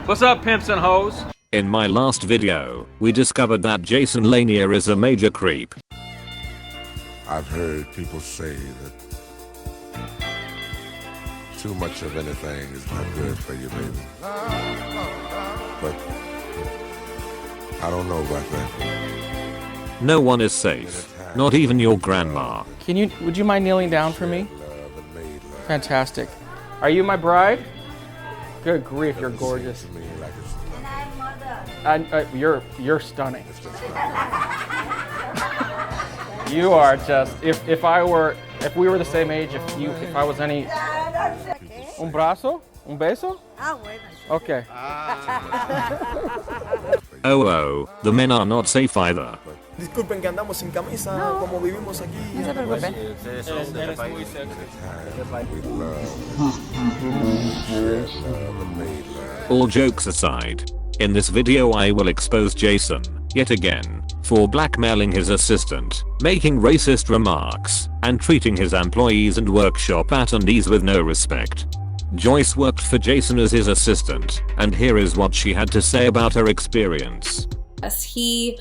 What's up, pimps and hoes? In my last video, we discovered that Jason Lanier is a major creep. I've heard people say that too much of anything is not good for you, baby. But I don't know about that. No one is safe. Not even your grandma. Would you mind kneeling down for me? Fantastic. Are you my bride? Good grief, you're gorgeous. You're stunning. You are just, if we were the same age, if I was any... Un brazo? Un beso? Okay. Oh, the men are not safe either. Disculpen que andamos sin camisa, como vivimos aquí. No se preocupen. All jokes aside, in this video I will expose Jason, yet again, for blackmailing his assistant, making racist remarks, and treating his employees and workshop attendees with no respect. Joyce worked for Jason as his assistant, and here is what she had to say about her experience. As he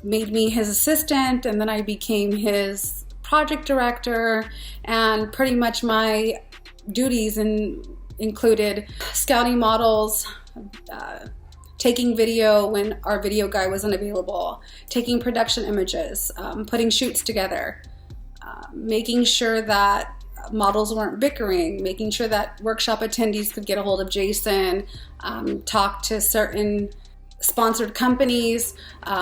made me his assistant, and then I became his project director, and pretty much my duties included scouting models, taking video when our video guy wasn't available, taking production images, putting shoots together, making sure that models weren't bickering, making sure that workshop attendees could get a hold of Jason, talk to certain sponsored companies,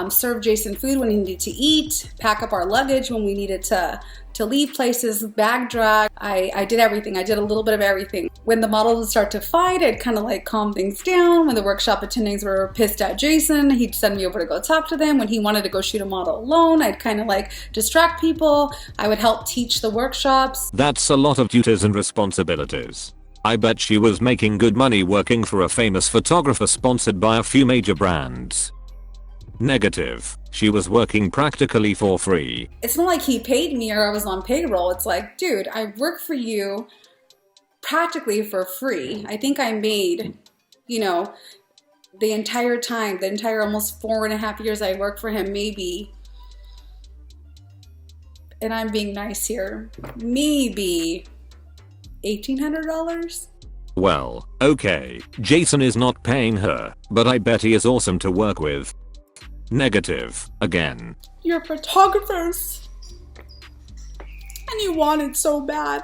serve Jason food when he needed to eat, pack up our luggage when we needed to leave places, bag drag. I did everything. I did a little bit of everything. When the models would start to fight, I'd kind of like calm things down. When the workshop attendees were pissed at Jason, he'd send me over to go talk to them. When he wanted to go shoot a model alone, I'd kind of like distract people. I would help teach the workshops. That's a lot of duties and responsibilities. I bet she was making good money working for a famous photographer sponsored by a few major brands. Negative. She was working practically for free. It's not like he paid me or I was on payroll. It's like, dude, I work for you practically for free. I think I made, the entire time, the entire almost 4.5 years I worked for him, maybe, and I'm being nice here, maybe $1,800? Well, okay, Jason is not paying her, but I bet he is awesome to work with. Negative, again. You're photographers, and you want it so bad.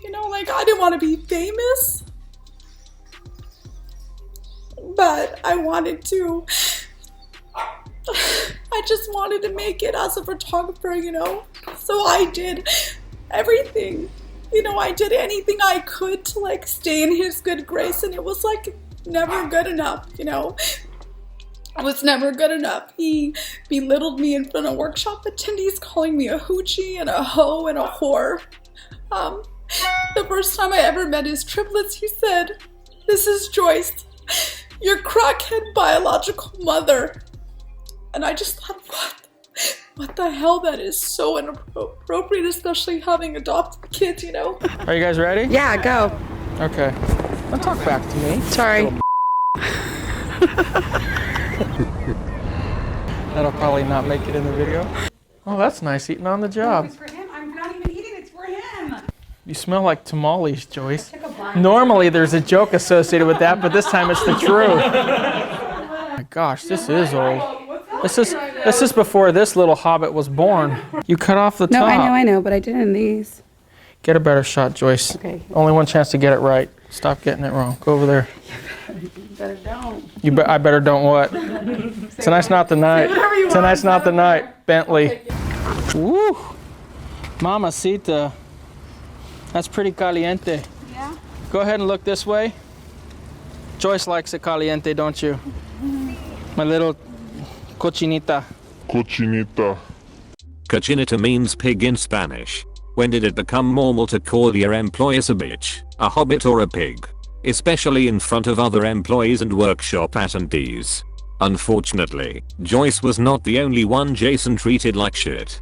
I didn't want to be famous, but I wanted to. I just wanted to make it as a photographer, so I did everything. I did anything I could to stay in his good grace, and it was never good enough, It was never good enough. He belittled me in front of workshop attendees, calling me a hoochie and a hoe and a whore. The first time I ever met his triplets, he said, "This is Joyce, your crackhead biological mother." And I just thought, what the hell? That is so inappropriate, especially having adopted kids, Are you guys ready? Yeah, go. Okay. Don't talk back to me. Sorry. That'll probably not make it in the video. Oh, that's nice, eating on the job. It's for him. I'm not even eating. It's for him. You smell like tamales, Joyce. Normally there's a joke associated with that, but this time it's the truth. Oh my gosh, this is old. This is before this little hobbit was born. You cut off the top. No, I know, but I did in these. Get a better shot, Joyce. Okay. Only one chance to get it right. Stop getting it wrong. Go over there. You better don't. I better don't what? Tonight's not the night. Tonight's not the night. Bentley. Woo! Mamacita. That's pretty caliente. Yeah? Go ahead and look this way. Joyce likes it caliente, don't you? My little cochinita. Cochinita. Cochinita means pig in Spanish. When did it become normal to call your employees a bitch, a hobbit or a pig? Especially in front of other employees and workshop attendees. Unfortunately, Joyce was not the only one Jason treated like shit.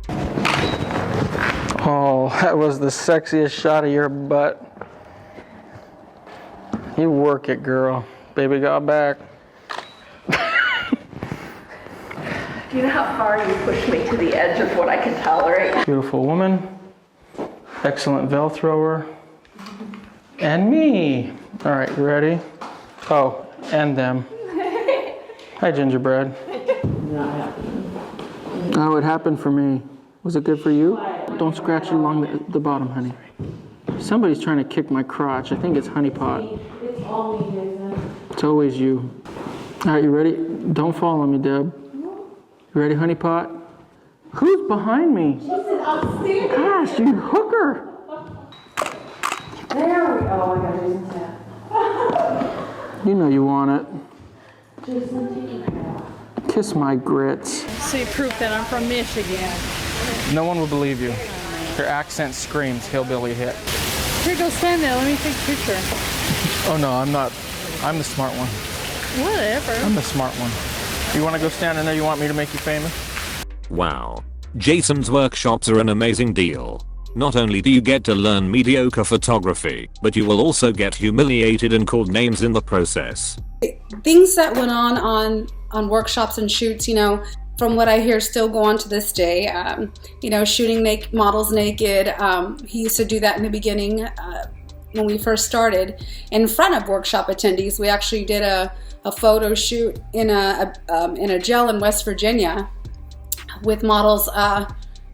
Oh, that was the sexiest shot of your butt. You work it, girl. Baby got back. Do you know how far you pushed me to the edge of what I can tolerate? Beautiful woman. Excellent veil thrower. And me. All right, you ready? Oh, and them. Hi, gingerbread. Oh, it happened for me. Was it good for you? Don't scratch along the bottom, honey. Somebody's trying to kick my crotch. I think it's Honey Pot. It's all me, Jason. It's always you. All right, you ready? Don't fall on me, Deb. You ready, Honey Pot? Who's behind me? Jason, upstairs. Gosh, you hooker. There we go. Oh my God, Jason's hat. You know you want it. Jason, take it out. Kiss my grits. See proof that I'm from Michigan. No one will believe you. Your accent screams hillbilly hit. Here, go stand there. Let me take a picture. Oh no, I'm not. I'm the smart one. Whatever. I'm the smart one. You want to go stand in there? You want me to make you famous? Wow. Jason's workshops are an amazing deal. Not only do you get to learn mediocre photography, but you will also get humiliated and called names in the process. Things that went on workshops and shoots, you know, from what I hear still go on to this day. You know, shooting models naked. He used to do that in the beginning when we first started in front of workshop attendees. We actually did a photo shoot in a jail in West Virginia with models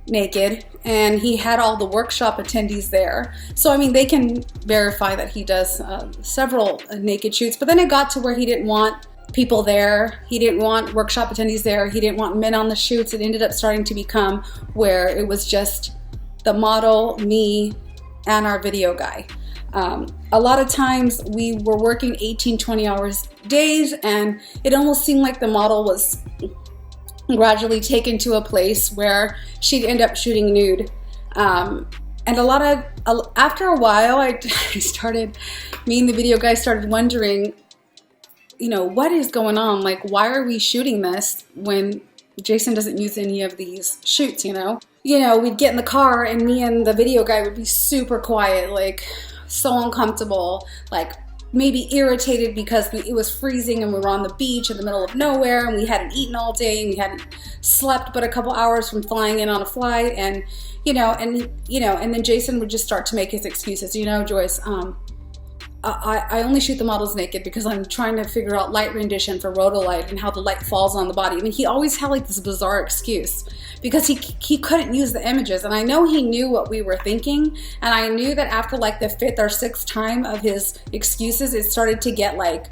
naked, and he had all the workshop attendees there. So I mean, they can verify that he does several naked shoots, but then it got to where he didn't want people there. He didn't want workshop attendees there. He didn't want men on the shoots. It ended up starting to become where it was just the model, me, and our video guy. A lot of times we were working 18, 20 hours days, and it almost seemed like the model was gradually taken to a place where she'd end up shooting nude. And after a while, me and the video guy started wondering, you know, what is going on? Like, why are we shooting this when Jason doesn't use any of these shoots, you know? You know, we'd get in the car and me and the video guy would be super quiet, like so uncomfortable, like maybe irritated because it was freezing and we were on the beach in the middle of nowhere and we hadn't eaten all day and we hadn't slept but a couple hours from flying in on a flight, and and then Jason would just start to make his excuses. You know, Joyce, I only shoot the models naked because I'm trying to figure out light rendition for rotolight and how the light falls on the body. I mean, he always had like this bizarre excuse because he couldn't use the images. And I know he knew what we were thinking. And I knew that after like the 5th or 6th time of his excuses, it started to get like,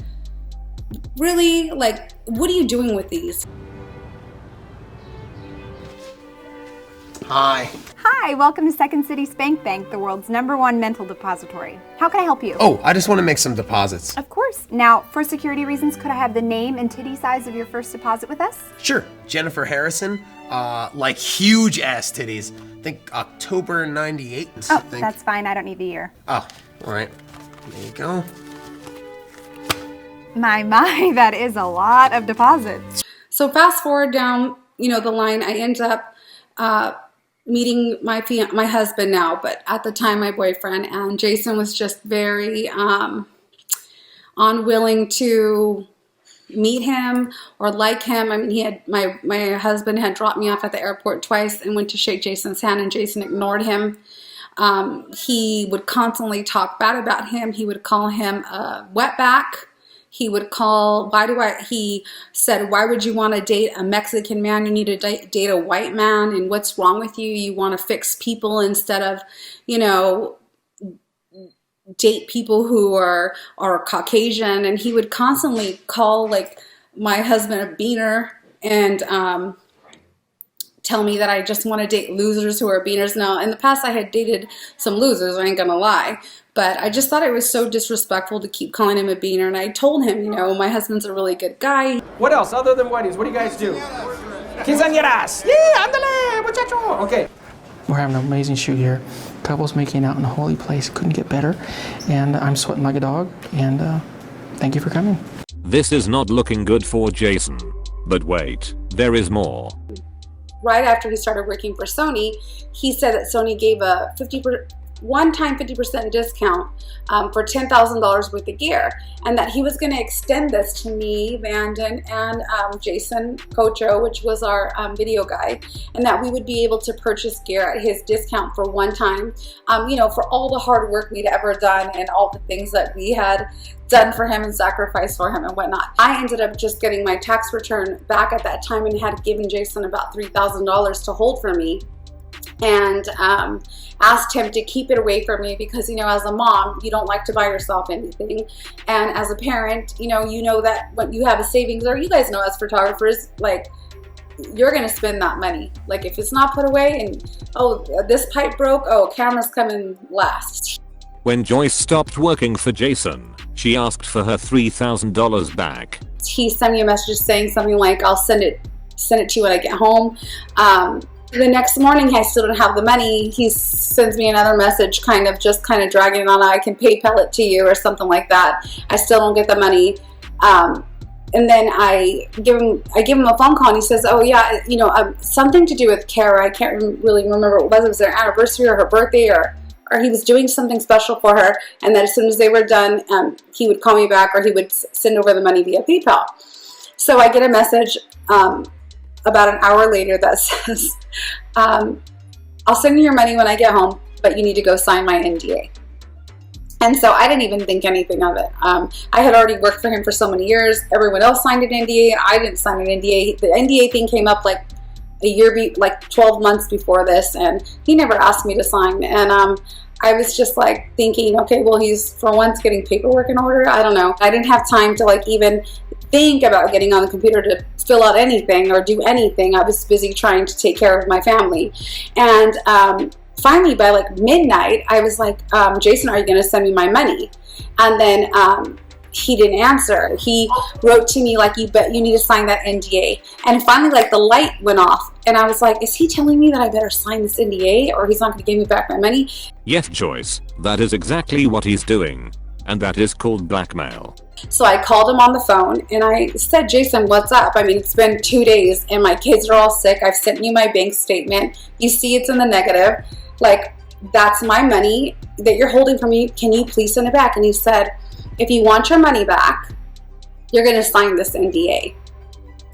really? Like, what are you doing with these? Hi. Hi, welcome to Second City Spank Bank, the world's #1 mental depository. How can I help you? Oh, I just want to make some deposits. Of course. Now, for security reasons, could I have the name and titty size of your first deposit with us? Sure. Jennifer Harrison. Like huge ass titties. I think October 98. Oh, that's fine. I don't need the year. Oh, all right. There you go. My, that is a lot of deposits. So fast forward down, the line, I end up meeting my husband now, but at the time my boyfriend, and Jason was just very unwilling to meet him or like him. I mean, he had my husband had dropped me off at the airport twice and went to shake Jason's hand, and Jason ignored him. He would constantly talk bad about him. He would call him a wetback. He said, why would you want to date a Mexican man? You need to date a white man, and what's wrong with you? You want to fix people instead of, date people who are Caucasian. And he would constantly call like my husband a beaner and tell me that I just want to date losers who are beaners. Now, in the past, I had dated some losers, I ain't gonna lie. But I just thought it was so disrespectful to keep calling him a beaner. And I told him, my husband's a really good guy. What else other than weddings? What do you guys do? Quinceañeras. Yeah, ándale, muchacho. Okay. We're having an amazing shoot here. Couples making out in a holy place. Couldn't get better. And I'm sweating like a dog. And thank you for coming. This is not looking good for Jason. But wait, there is more. Right after he started working for Sony, he said that Sony gave a one-time 50% discount for $10,000 worth of gear, and that he was going to extend this to me, Vanden, and Jason Cocho, which was our video guy, and that we would be able to purchase gear at his discount for one time, you know, for all the hard work we'd ever done and all the things that we had done for him and sacrificed for him and whatnot. I ended up just getting my tax return back at that time and had given Jason about $3,000 to hold for me, and asked him to keep it away from me because, you know, as a mom, you don't like to buy yourself anything. And as a parent, you know that when you have a savings, or you guys know as photographers, like, you're going to spend that money. Like, if it's not put away and, oh, this pipe broke, oh, camera's coming last. When Joyce stopped working for Jason, she asked for her $3,000 back. He sent me a message saying something like, I'll send it to you when I get home. The next morning, I still don't have the money. He sends me another message, kind of dragging it on. I can PayPal it to you or something like that. I still don't get the money. And then I give him a phone call, and he says, "Oh yeah, you know, something to do with Kara. I can't really remember what it was. It was their anniversary or her birthday, or he was doing something special for her. And that as soon as they were done, he would call me back, or he would send over the money via PayPal." So I get a message about an hour later that says, "I'll send you your money when I get home, but you need to go sign my NDA." And so I didn't even think anything of it. I had already worked for him for so many years. Everyone else signed an NDA. I didn't sign an NDA. The NDA thing came up like a year, like 12 months before this, and he never asked me to sign. And I was just like thinking, okay, well, he's for once getting paperwork in order. I don't know. I didn't have time to like even think about getting on the computer to fill out anything or do anything. I was busy trying to take care of my family. And finally, by like midnight, I was like, Jason, are you going to send me my money? And then he didn't answer. He wrote to me like, you need to sign that NDA. And finally, like, the light went off. And I was like, is he telling me that I better sign this NDA or he's not going to give me back my money? Yes, Joyce, that is exactly what he's doing. And that is called blackmail. So I called him on the phone and I said, Jason, what's up? I mean, it's been 2 days and my kids are all sick. I've sent you my bank statement. You see it's in the negative. Like, that's my money that you're holding from me. Can you please send it back? And he said, if you want your money back, you're going to sign this NDA.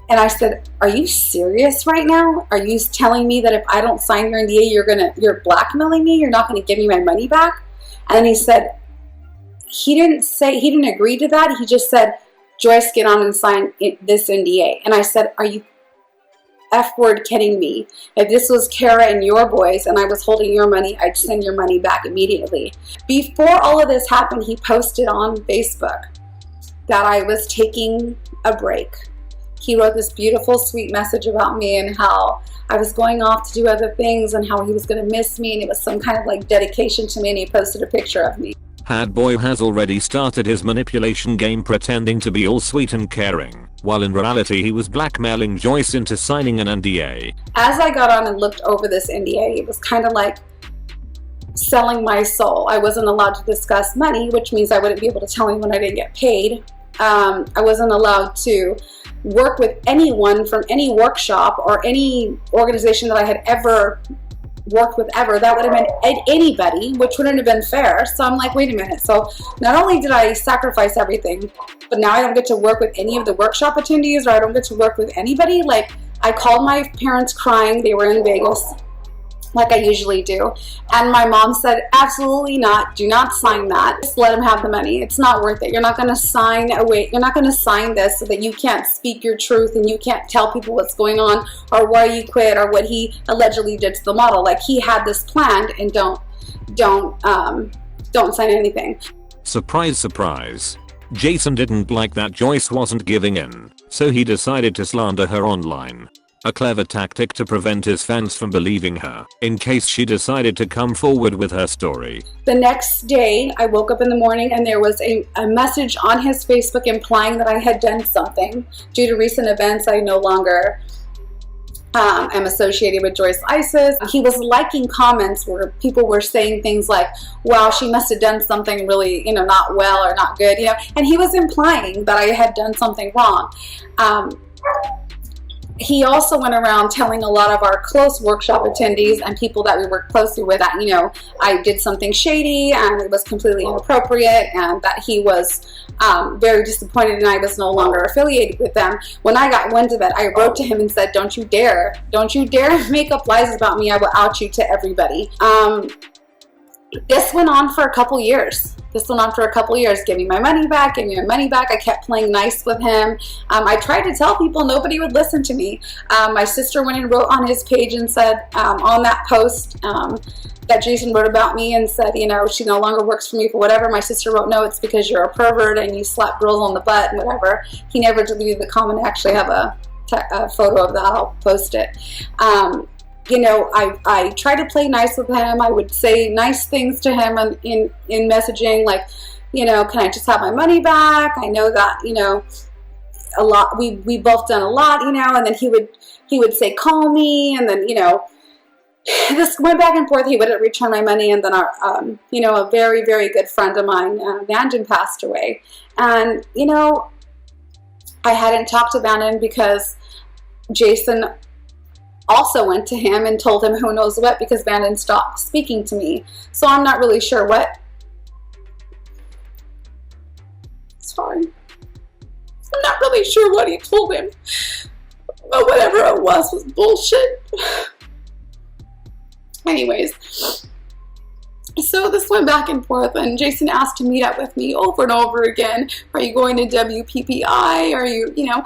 And I said, are you serious right now? Are you telling me that if I don't sign your NDA, you're blackmailing me? You're not going to give me my money back? And then he said, he didn't agree to that. He just said, Joyce, get on and sign this NDA. And I said, are you F-word kidding me? If this was Kara and your boys and I was holding your money, I'd send your money back immediately. Before all of this happened, he posted on Facebook that I was taking a break. He wrote this beautiful, sweet message about me and how I was going off to do other things and how he was going to miss me, and it was some kind of like dedication to me, and he posted a picture of me. Had boy has already started his manipulation game, pretending to be all sweet and caring, while in reality he was blackmailing Joyce into signing an NDA. As I got on and looked over this NDA, it was kind of like selling my soul. I wasn't allowed to discuss money, which means I wouldn't be able to tell anyone I didn't get paid. I wasn't allowed to work with anyone from any workshop or any organization that I had ever worked with ever. That would have been anybody, which wouldn't have been fair. So I'm like, wait a minute. So not only did I sacrifice everything, but now I don't get to work with any of the workshop attendees, or I don't get to work with anybody. Like, I called my parents crying. They were in Vegas, like I usually do. And my mom said, absolutely not. Do not sign that. Just let him have the money. It's not worth it. You're not going to sign away. You're not going to sign this so that you can't speak your truth and you can't tell people what's going on or why you quit or what he allegedly did to the model. Like, he had this planned, and don't sign anything. Surprise, surprise. Jason didn't like that Joyce wasn't giving in, so he decided to slander her online. A clever tactic to prevent his fans from believing her, in case she decided to come forward with her story. The next day, I woke up in the morning and there was a message on his Facebook implying that I had done something. Due to recent events, I no longer am associated with Joyce Isis. He was liking comments where people were saying things like, wow, she must have done something really, not well or not good, and he was implying that I had done something wrong. he also went around telling a lot of our close workshop attendees and people that we worked closely with that, you know, I did something shady and it was completely inappropriate, and that he was very disappointed and I was no longer affiliated with them. When I got wind of it, I wrote to him and said, don't you dare make up lies about me. I will out you to everybody. This went on for a couple years. Giving my money back, I kept playing nice with him. I tried to tell people, nobody would listen to me. My sister went and wrote on his page and said, on that post that Jason wrote about me, and said, you know, she no longer works for me for whatever. My sister wrote, no, it's because you're a pervert and you slap girls on the butt and whatever. He never deleted the comment. I actually have a photo of that. I'll post it. You know, I tried to play nice with him. I would say nice things to him in messaging, like, you know, can I just have my money back? I know that, you know, a lot, we both done a lot, you know, and then he would say, call me, and then, you know, this went back and forth. He wouldn't return my money, and then our, you know, a very, very good friend of mine, Vanden, passed away. And, you know, I hadn't talked to Vanden because Jason also went to him and told him who knows what, because Vanden stopped speaking to me. So I'm not really sure what. Sorry. I'm not really sure what he told him. But whatever it was bullshit. Anyways. So this went back and forth, and Jason asked to meet up with me over and over again. Are you going to WPPI? Are you, you know,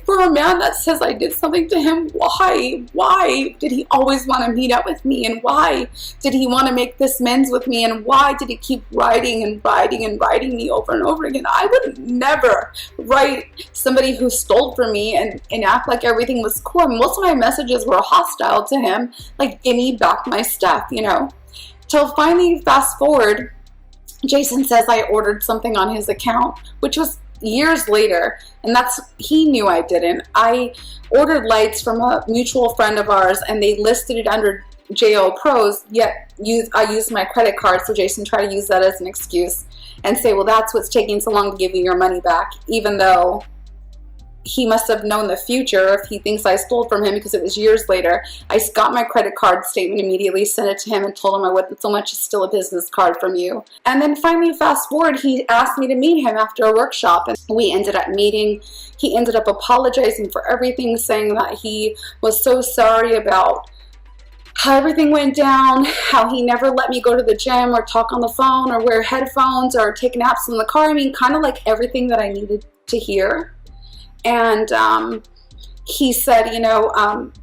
for a man that says I did something to him, why did he always want to meet up with me? And why did he want to make this amends with me? And why did he keep writing me over and over again? I would never write somebody who stole from me and act like everything was cool. Most of my messages were hostile to him, like, give me back my stuff, you know. Till finally, fast forward, Jason says I ordered something on his account, which was years later, and he knew I didn't. I ordered lights from a mutual friend of ours, and they listed it under JO Pros, yet I used my credit card, so Jason tried to use that as an excuse and say, well, that's what's taking so long to give you your money back, even though he must have known the future if he thinks I stole from him, because it was years later. I got my credit card statement immediately, sent it to him, and told him I wouldn't so much as steal a business card from you. And then finally, fast forward, he asked me to meet him after a workshop, and we ended up meeting. He ended up apologizing for everything, saying that he was so sorry about how everything went down, how he never let me go to the gym or talk on the phone or wear headphones or take naps in the car. I mean, kind of like everything that I needed to hear. And he said, you know,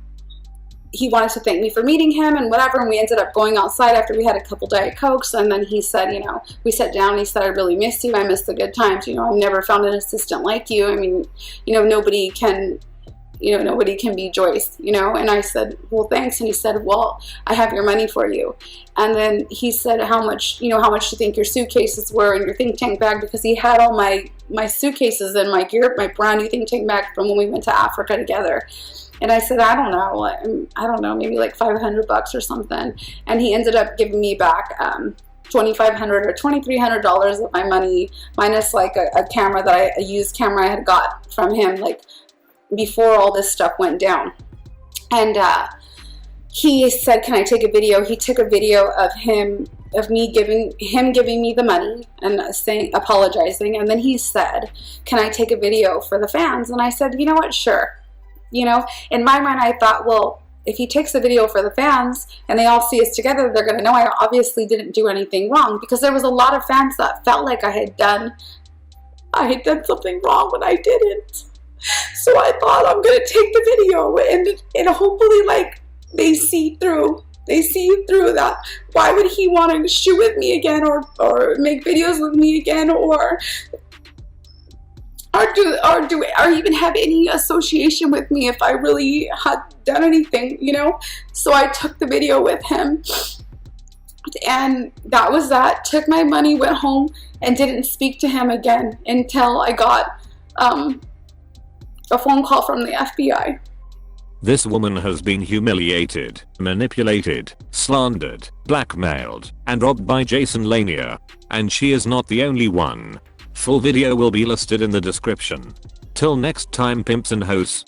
he wanted to thank me for meeting him and whatever, and we ended up going outside after we had a couple Diet Cokes, and then he said, you know, we sat down and he said, I really miss you, I miss the good times, you know, I've never found an assistant like you. I mean, you know, nobody can be Joyce, you know. And I said, well, thanks. And he said, well, I have your money for you. And then he said, how much do you think your suitcases were in your think tank bag? Because he had all my suitcases and my gear, my brand new think tank bag from when we went to Africa together. And I said, I don't know, maybe like $500 or something. And he ended up giving me back $2,500 or $2,300 of my money, minus like a camera that a used camera I had got from him, like, before all this stuff went down. And he said, can I take a video? He took a video of me giving me the money and apologizing. And then he said, can I take a video for the fans? And I said, you know what, sure. You know, in my mind, I thought, well, if he takes a video for the fans and they all see us together, they're going to know I obviously didn't do anything wrong, because there was a lot of fans that felt like I had done something wrong when I didn't. So I thought, I'm going to take the video and hopefully, like, they see through that. Why would he want to shoot with me again or make videos with me again or even have any association with me if I really had done anything, you know? So I took the video with him, and that was that. Took my money, went home, and didn't speak to him again until I got a phone call from the FBI. This woman has been humiliated, manipulated, slandered, blackmailed, and robbed by Jason Lanier. And she is not the only one. Full video will be listed in the description. Till next time, pimps and hoes.